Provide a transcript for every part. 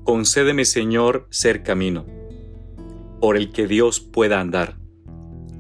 Concédeme, Señor, ser camino, por el que Dios pueda andar,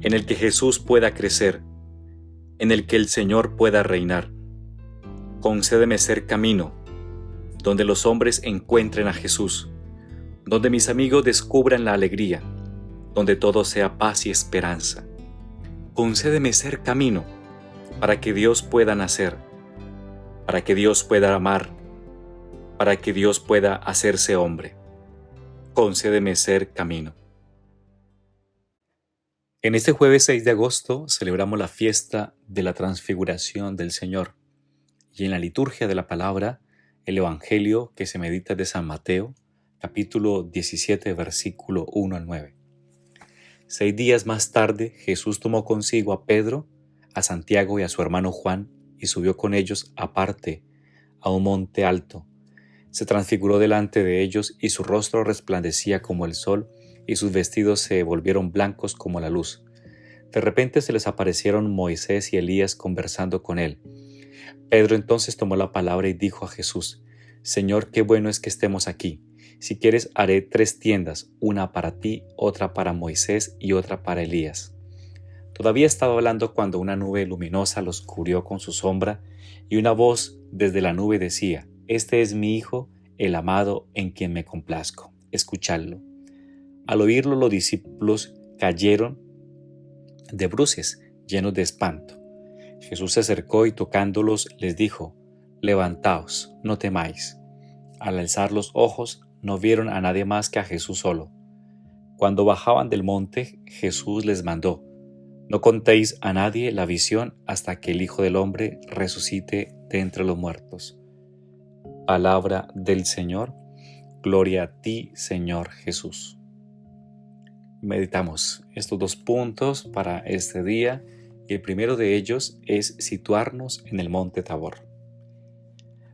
en el que Jesús pueda crecer, en el que el Señor pueda reinar. Concédeme ser camino, donde los hombres encuentren a Jesús, donde mis amigos descubran la alegría, donde todo sea paz y esperanza. Concédeme ser camino, para que Dios pueda nacer, para que Dios pueda amar, para que Dios pueda hacerse hombre. Concédeme ser camino. En este jueves 6 de agosto celebramos la fiesta de la transfiguración del Señor. Y en la liturgia de la palabra, el Evangelio que se medita de San Mateo, capítulo 17, versículo 1 al 9. 6 días más tarde, Jesús tomó consigo a Pedro, a Santiago y a su hermano Juan, y subió con ellos aparte, a un monte alto. Se transfiguró delante de ellos, y su rostro resplandecía como el sol, y sus vestidos se volvieron blancos como la luz. De repente se les aparecieron Moisés y Elías conversando con él. Pedro entonces tomó la palabra y dijo a Jesús: Señor, qué bueno es que estemos aquí. Si quieres, haré 3 tiendas, una para ti, otra para Moisés y otra para Elías. Todavía estaba hablando cuando una nube luminosa los cubrió con su sombra, y una voz desde la nube decía: Este es mi Hijo, el amado, en quien me complazco. Escuchadlo. Al oírlo, los discípulos cayeron de bruces, llenos de espanto. Jesús se acercó y tocándolos les dijo: Levantaos, no temáis. Al alzar los ojos, no vieron a nadie más que a Jesús solo. Cuando bajaban del monte, Jesús les mandó: No contéis a nadie la visión hasta que el Hijo del Hombre resucite de entre los muertos. Palabra del Señor. Gloria a ti, Señor Jesús. Meditamos estos 2 puntos para este día, y el primero de ellos es situarnos en el monte Tabor.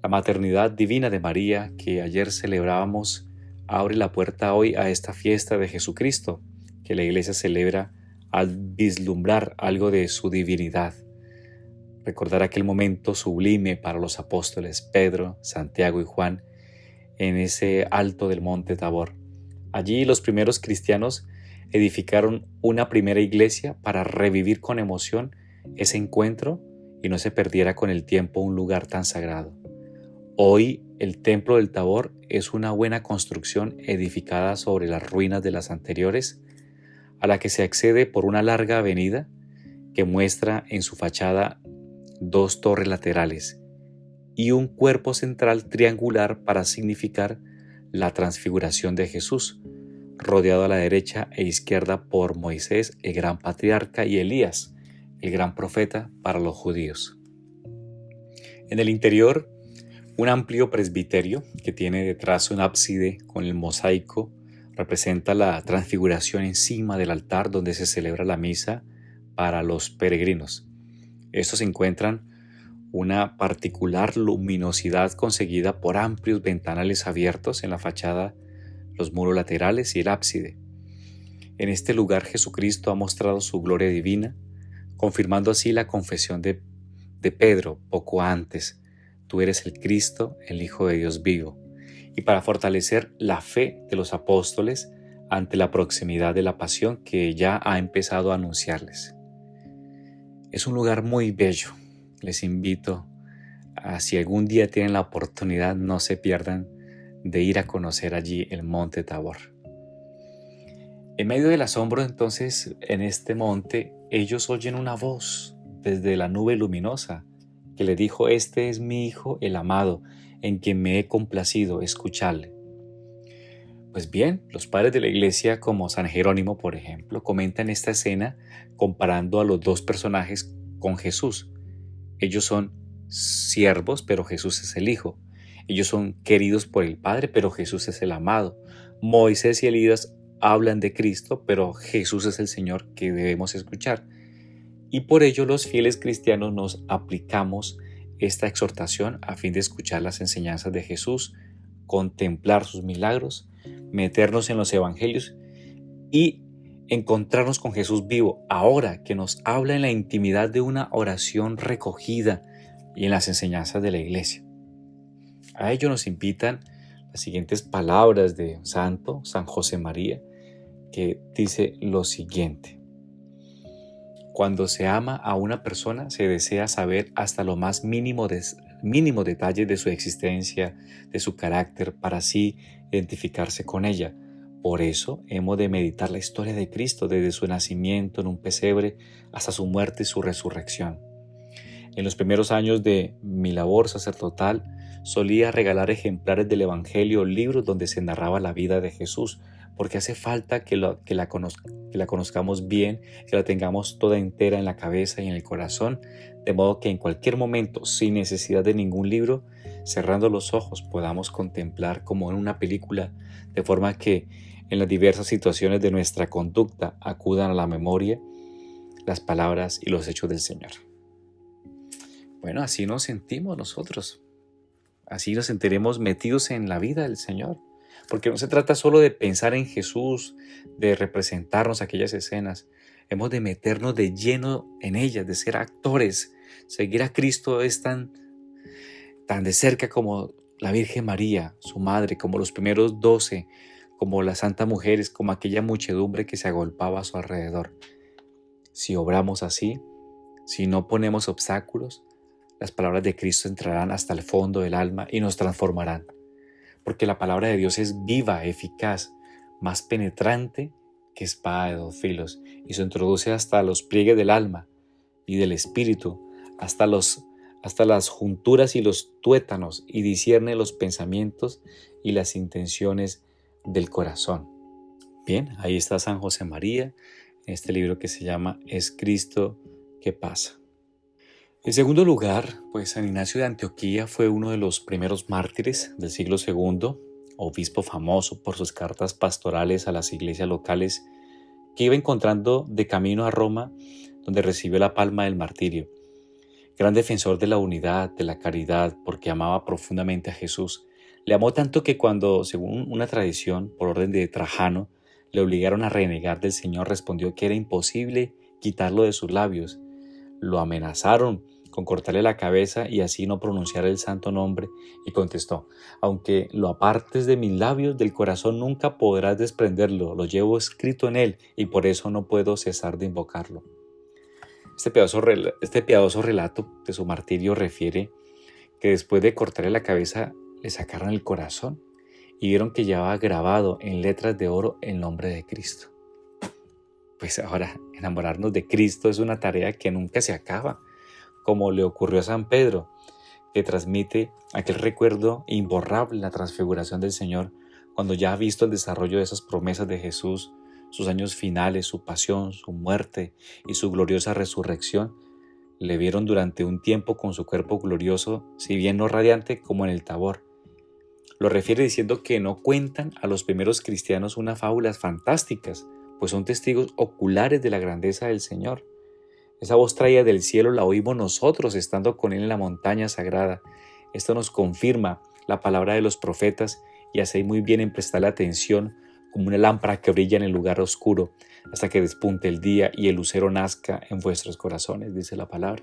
La maternidad divina de María, que ayer celebrábamos, abre la puerta hoy a esta fiesta de Jesucristo, que la Iglesia celebra al vislumbrar algo de su divinidad. Recordar aquel momento sublime para los apóstoles Pedro, Santiago y Juan en ese alto del monte Tabor. Allí los primeros cristianos edificaron una primera iglesia para revivir con emoción ese encuentro y no se perdiera con el tiempo un lugar tan sagrado. Hoy el templo del Tabor es una buena construcción edificada sobre las ruinas de las anteriores, a la que se accede por una larga avenida que muestra en su fachada 2 torres laterales y un cuerpo central triangular para significar la transfiguración de Jesús, rodeado a la derecha e izquierda por Moisés, el gran patriarca, y Elías, el gran profeta para los judíos. En el interior, un amplio presbiterio que tiene detrás un ábside con el mosaico representa la transfiguración encima del altar donde se celebra la misa para los peregrinos. Estos encuentran una particular luminosidad conseguida por amplios ventanales abiertos en la fachada, los muros laterales y el ábside. En este lugar Jesucristo ha mostrado su gloria divina, confirmando así la confesión de Pedro poco antes: Tú eres el Cristo, el Hijo de Dios vivo, y para fortalecer la fe de los apóstoles ante la proximidad de la pasión que ya ha empezado a anunciarles. Es un lugar muy bello. Les invito a, si algún día tienen la oportunidad, no se pierdan de ir a conocer allí el monte Tabor. En medio del asombro, entonces, en este monte, ellos oyen una voz desde la nube luminosa que le dijo: Este es mi Hijo, el amado, en quien me he complacido, escuchadle. Pues bien, los padres de la Iglesia, como San Jerónimo, por ejemplo, comentan esta escena comparando a los 2 personajes con Jesús. Ellos son siervos, pero Jesús es el Hijo. Ellos son queridos por el Padre, pero Jesús es el amado. Moisés y Elías hablan de Cristo, pero Jesús es el Señor que debemos escuchar. Y por ello los fieles cristianos nos aplicamos esta exhortación a fin de escuchar las enseñanzas de Jesús, contemplar sus milagros, meternos en los evangelios y encontrarnos con Jesús vivo, ahora que nos habla en la intimidad de una oración recogida y en las enseñanzas de la Iglesia. A ello nos invitan las siguientes palabras de un santo, San José María, que dice lo siguiente: cuando se ama a una persona, se desea saber hasta lo más mínimo detalle de su existencia, de su carácter, para así identificarse con ella. Por eso hemos de meditar la historia de Cristo desde su nacimiento en un pesebre hasta su muerte y su resurrección. En los primeros años de mi labor sacerdotal, solía regalar ejemplares del Evangelio, libros donde se narraba la vida de Jesús, porque hace falta que la conozcamos bien, que la tengamos toda entera en la cabeza y en el corazón, de modo que en cualquier momento, sin necesidad de ningún libro, cerrando los ojos, podamos contemplar como en una película, de forma que en las diversas situaciones de nuestra conducta acudan a la memoria las palabras y los hechos del Señor. Bueno, así nos sentimos nosotros. Así nos sentiremos metidos en la vida del Señor. Porque no se trata solo de pensar en Jesús, de representarnos aquellas escenas. Hemos de meternos de lleno en ellas, de ser actores. Seguir a Cristo es tan de cerca como la Virgen María, su madre, como los primeros 12, como las santas mujeres, como aquella muchedumbre que se agolpaba a su alrededor. Si obramos así, si no ponemos obstáculos, las palabras de Cristo entrarán hasta el fondo del alma y nos transformarán. Porque la palabra de Dios es viva, eficaz, más penetrante que espada de dos filos, y se introduce hasta los pliegues del alma y del espíritu, hasta las junturas y los tuétanos, y discierne los pensamientos y las intenciones del corazón. Bien, ahí está San José María, en este libro que se llama Es Cristo que pasa. En segundo lugar, pues San Ignacio de Antioquía fue uno de los primeros mártires del siglo II, obispo famoso por sus cartas pastorales a las iglesias locales, que iba encontrando de camino a Roma, donde recibió la palma del martirio. Gran defensor de la unidad, de la caridad, porque amaba profundamente a Jesús. Le amó tanto que cuando, según una tradición, por orden de Trajano, le obligaron a renegar del Señor, respondió que era imposible quitarlo de sus labios. Lo amenazaron con cortarle la cabeza y así no pronunciar el santo nombre, y contestó: aunque lo apartes de mis labios, del corazón nunca podrás desprenderlo, lo llevo escrito en él y por eso no puedo cesar de invocarlo. Este piadoso relato de su martirio refiere que después de cortarle la cabeza le sacaron el corazón y vieron que llevaba grabado en letras de oro el nombre de Cristo. Pues ahora, enamorarnos de Cristo es una tarea que nunca se acaba, como le ocurrió a San Pedro, que transmite aquel recuerdo imborrable, la transfiguración del Señor, cuando ya ha visto el desarrollo de esas promesas de Jesús, sus años finales, su pasión, su muerte y su gloriosa resurrección. Le vieron durante un tiempo con su cuerpo glorioso, si bien no radiante como en el Tabor. Lo refiere diciendo que no cuentan a los primeros cristianos unas fábulas fantásticas, pues son testigos oculares de la grandeza del Señor. Esa voz traída del cielo la oímos nosotros estando con Él en la montaña sagrada. Esto nos confirma la palabra de los profetas y hacéis muy bien en prestarle atención como una lámpara que brilla en el lugar oscuro hasta que despunte el día y el lucero nazca en vuestros corazones, dice la palabra.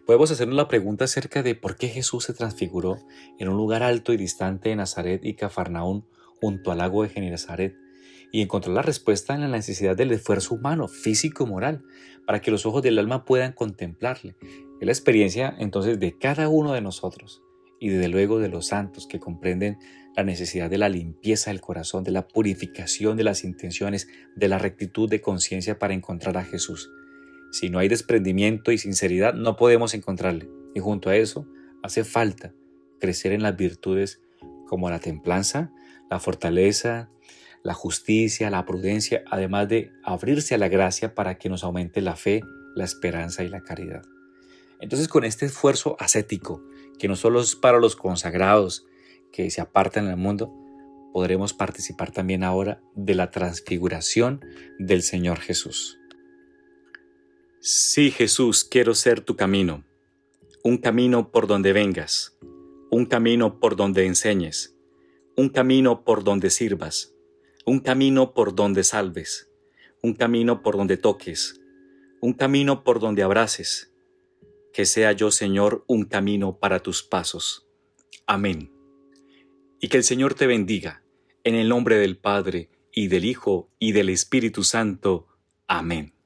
Podemos hacernos la pregunta acerca de por qué Jesús se transfiguró en un lugar alto y distante de Nazaret y Cafarnaún junto al lago de Genesaret, y encontrar la respuesta en la necesidad del esfuerzo humano, físico y moral, para que los ojos del alma puedan contemplarle. Es la experiencia entonces de cada uno de nosotros y desde luego de los santos que comprenden la necesidad de la limpieza del corazón, de la purificación de las intenciones, de la rectitud de conciencia para encontrar a Jesús. Si no hay desprendimiento y sinceridad, no podemos encontrarle. Y junto a eso, hace falta crecer en las virtudes como la templanza, la fortaleza, la justicia, la prudencia, además de abrirse a la gracia para que nos aumente la fe, la esperanza y la caridad. Entonces, con este esfuerzo ascético, que no solo es para los consagrados que se apartan del mundo, podremos participar también ahora de la transfiguración del Señor Jesús. Sí, Jesús, quiero ser tu camino, un camino por donde vengas, un camino por donde enseñes, un camino por donde sirvas, un camino por donde salves, un camino por donde toques, un camino por donde abraces. Que sea yo, Señor, un camino para tus pasos. Amén. y que el Señor te bendiga. En el nombre del Padre, y del Hijo, y del Espíritu Santo. Amén.